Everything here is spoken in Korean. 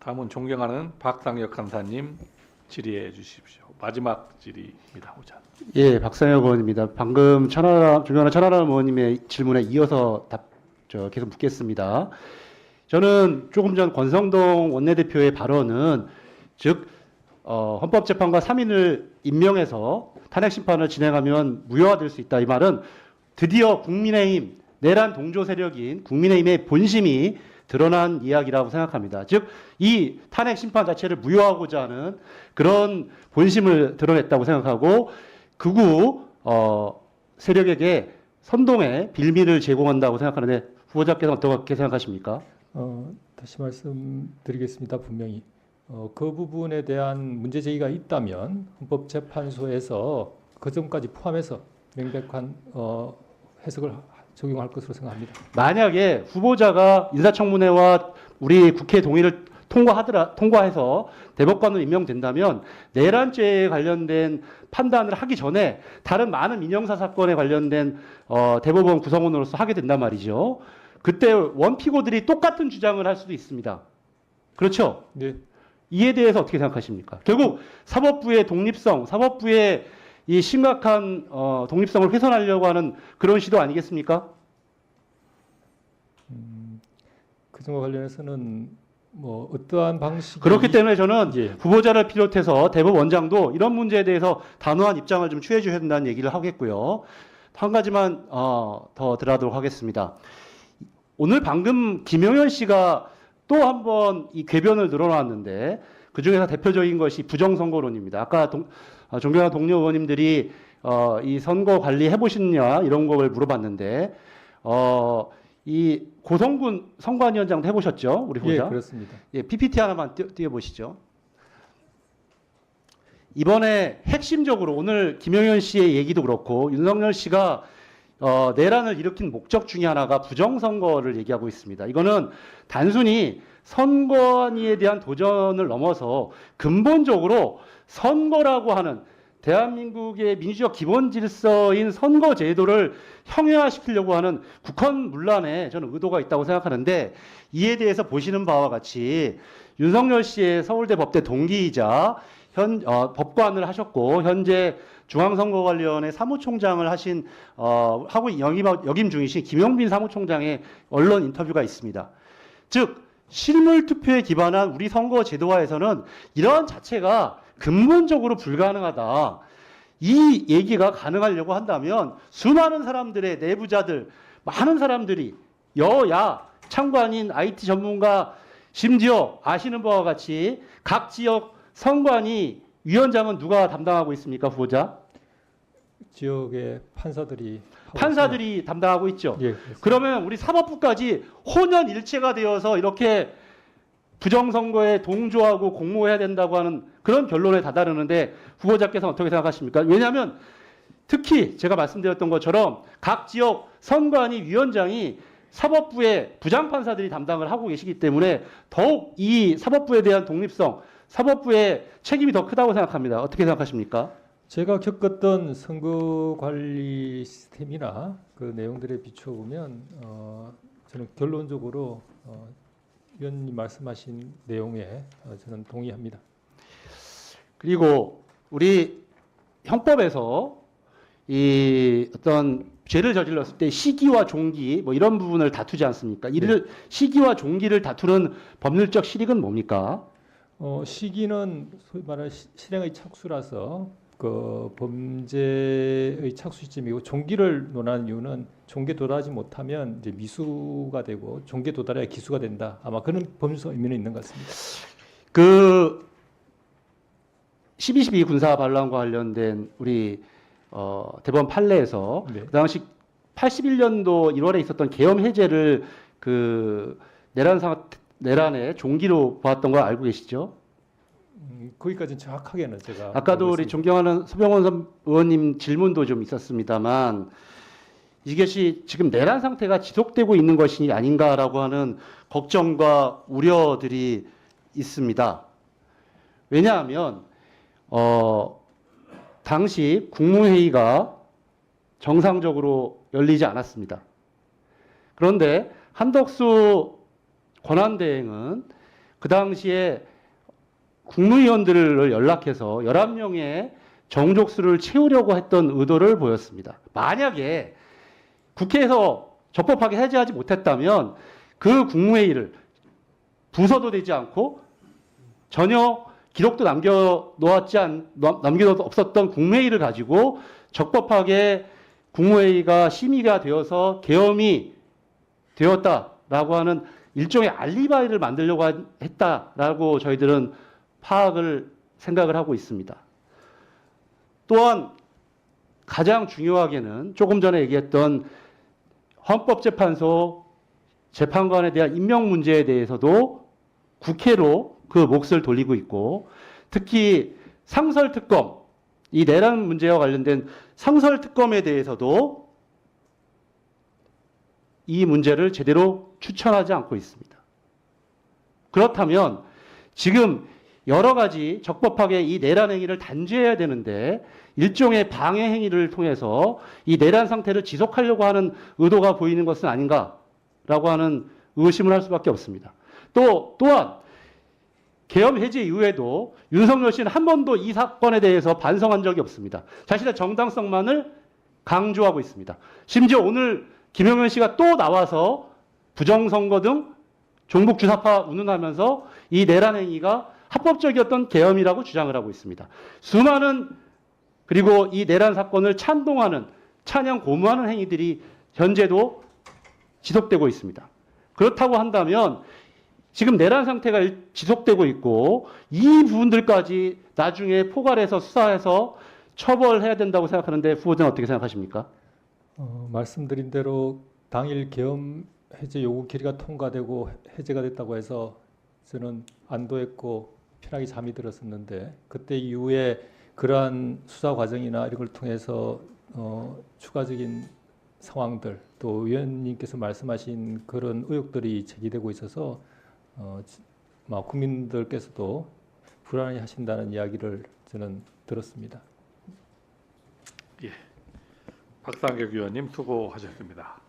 다음은 존경하는 박상혁 간사님 질의해 주십시오. 마지막 질의입니다. 오전. 예, 박상혁 의원입니다. 방금 존경하는 천하람 의원님의 질문에 이어서 계속 묻겠습니다. 저는 조금 전 권성동 원내대표의 발언은 즉 헌법재판관 3인을 임명해서 탄핵 심판을 진행하면 무효화될 수 있다. 이 말은 드디어 국민의힘 내란 동조 세력인 국민의힘의 본심이 드러난 이야기라고 생각합니다. 즉, 이 탄핵 심판 자체를 무효하고자 하는 그런 본심을 드러냈다고 생각하고 극우 세력에게 선동의 빌미를 제공한다고 생각하는데 후보자께서 어떻게 생각하십니까? 다시 말씀드리겠습니다. 분명히 그 부분에 대한 문제 제기가 있다면 헌법재판소에서 그 점까지 포함해서 명백한 해석을 적용할 것으로 생각합니다. 만약에 후보자가 인사청문회와 우리 국회 동의를 통과해서 대법관으로 임명된다면 내란죄에 관련된 판단을 하기 전에 다른 많은 민형사 사건에 관련된 대법원 구성원으로서 하게 된단 말이죠. 그때 원피고들이 똑같은 주장을 할 수도 있습니다. 그렇죠? 네. 이에 대해서 어떻게 생각하십니까? 결국 사법부의 독립성, 사법부의 이 심각한 독립성을 훼손하려고 하는 그런 시도 아니겠습니까? 그 점과 관련해서는 뭐 어떠한 방식이 그렇기 때문에 저는 예. 후보자를 비롯해서 대법원장도 이런 문제에 대해서 단호한 입장을 좀 취해 주셔야 된다는 얘기를 하겠고요. 한 가지만 더 들어가도록 하겠습니다. 오늘 방금 김영현 씨가 또 한 번 이 궤변을 늘어놨는데 그중에서 대표적인 것이 부정선거론입니다. 아까 존경하는 동료 의원님들이 이 선거 관리 해보셨냐 이런 걸 물어봤는데 이 고성군 선관위원장도 해보셨죠? 우리 후보자? 예, 그렇습니다. 예, PPT 하나만 띄워보시죠. 이번에 핵심적으로 오늘 김영현 씨의 얘기도 그렇고 윤석열 씨가 내란을 일으킨 목적 중에 하나가 부정선거를 얘기하고 있습니다. 이거는 단순히 선관위에 대한 도전을 넘어서 근본적으로 선거라고 하는 대한민국의 민주적 기본 질서인 선거 제도를 형해화시키려고 하는 국헌문란에 저는 의도가 있다고 생각하는데 이에 대해서 보시는 바와 같이 윤석열 씨의 서울대 법대 동기이자 법관을 하셨고 현재 중앙선거관리위원회 사무총장을 하고 역임 중이신 김용빈 사무총장의 언론 인터뷰가 있습니다. 즉 실물 투표에 기반한 우리 선거 제도화에서는 이러한 자체가 근본적으로 불가능하다. 이 얘기가 가능하려고 한다면 수많은 사람들의 내부자들, 많은 사람들이 여야 참관인 IT 전문가 심지어 아시는 바와 같이 각 지역 선관위 위원장은 누가 담당하고 있습니까, 후보자? 지역의 판사들이 담당하고 있죠. 예, 그러면 우리 사법부까지 혼연일체가 되어서 이렇게 부정선거에 동조하고 공모해야 된다고 하는 그런 결론에 다다르는데 후보자께서는 어떻게 생각하십니까? 왜냐하면 특히 제가 말씀드렸던 것처럼 각 지역 선관위 위원장이 사법부의 부장판사들이 담당을 하고 계시기 때문에 더욱 이 사법부에 대한 독립성, 사법부의 책임이 더 크다고 생각합니다. 어떻게 생각하십니까? 제가 겪었던 선거 관리 시스템이나 그 내용들에 비춰보면 저는 결론적으로 위원님 말씀하신 내용에 저는 동의합니다. 그리고 우리 형법에서 이 어떤 죄를 저질렀을 때 시기와 종기 뭐 이런 부분을 다투지 않습니까? 이를 시기와 종기를 다투는 법률적 실익은 뭡니까? 시기는 소위 말하는 실행의 착수라서 그 범죄의 착수 시점이고 종기를 논하는 이유는 종기에 도달하지 못하면 이제 미수가 되고 종기에 도달해야 기수가 된다. 아마 그런 법률적 의미는 있는 것 같습니다. 그 12.12 군사 반란과 관련된 우리 대법원 판례에서 네. 그 당시 81년도 1월에 있었던 계엄 해제를 그 내란의 종기로 보았던 걸 알고 계시죠? 거기까지는 정확하게는 제가 아까도 우리 존경하는 서병원 의원님 질문도 좀 있었습니다만 이것이 지금 내란 상태가 지속되고 있는 것이 아닌가라고 하는 걱정과 우려들이 있습니다. 왜냐하면 당시 국무회의가 정상적으로 열리지 않았습니다. 그런데 한덕수 권한대행은 그 당시에 국무위원들을 연락해서 11명의 정족수를 채우려고 했던 의도를 보였습니다. 만약에 국회에서 적법하게 해제하지 못했다면 그 국무회의를 부서도 되지 않고 전혀 기록도 남겨놓 없었던 국무회의를 가지고 적법하게 국무회의가 심의가 되어서 계엄이 되었다라고 하는 일종의 알리바이를 만들려고 했다라고 저희들은 생각을 하고 있습니다. 또한 가장 중요하게는 조금 전에 얘기했던 헌법재판소 재판관에 대한 임명 문제에 대해서도 국회로 그 몫을 돌리고 있고, 특히 상설특검, 이 내란 문제와 관련된 상설특검에 대해서도 이 문제를 제대로 추천하지 않고 있습니다. 그렇다면 지금 여러 가지 적법하게 이 내란 행위를 단죄해야 되는데 일종의 방해 행위를 통해서 이 내란 상태를 지속하려고 하는 의도가 보이는 것은 아닌가라고 하는 의심을 할 수밖에 없습니다. 또한 계엄 해제 이후에도 윤석열 씨는 한 번도 이 사건에 대해서 반성한 적이 없습니다. 자신의 정당성만을 강조하고 있습니다. 심지어 오늘 김용현 씨가 또 나와서 부정선거 등 종북주사파 운운하면서 이 내란 행위가 합법적이었던 계엄이라고 주장을 하고 있습니다. 그리고 이 내란 사건을 찬동하는, 찬양 고무하는 행위들이 현재도 지속되고 있습니다. 그렇다고 한다면 지금 내란 상태가 지속되고 있고 이 부분들까지 나중에 포괄해서 수사해서 처벌해야 된다고 생각하는데 후보자는 어떻게 생각하십니까? 말씀드린 대로 당일 계엄 해제 요구 결의가 통과되고 해제가 됐다고 해서 저는 안도했고 편하게 잠이 들었었는데, 그때 이후에 그러한 수사 과정이나 이런 걸 통해서 추가적인 상황들, 또 의원님께서 말씀하신 그런 의혹들이 제기되고 있어서 국민들께서도 불안해 하신다는 이야기를 저는 들었습니다. 박상격 의원님 수고하셨습니다.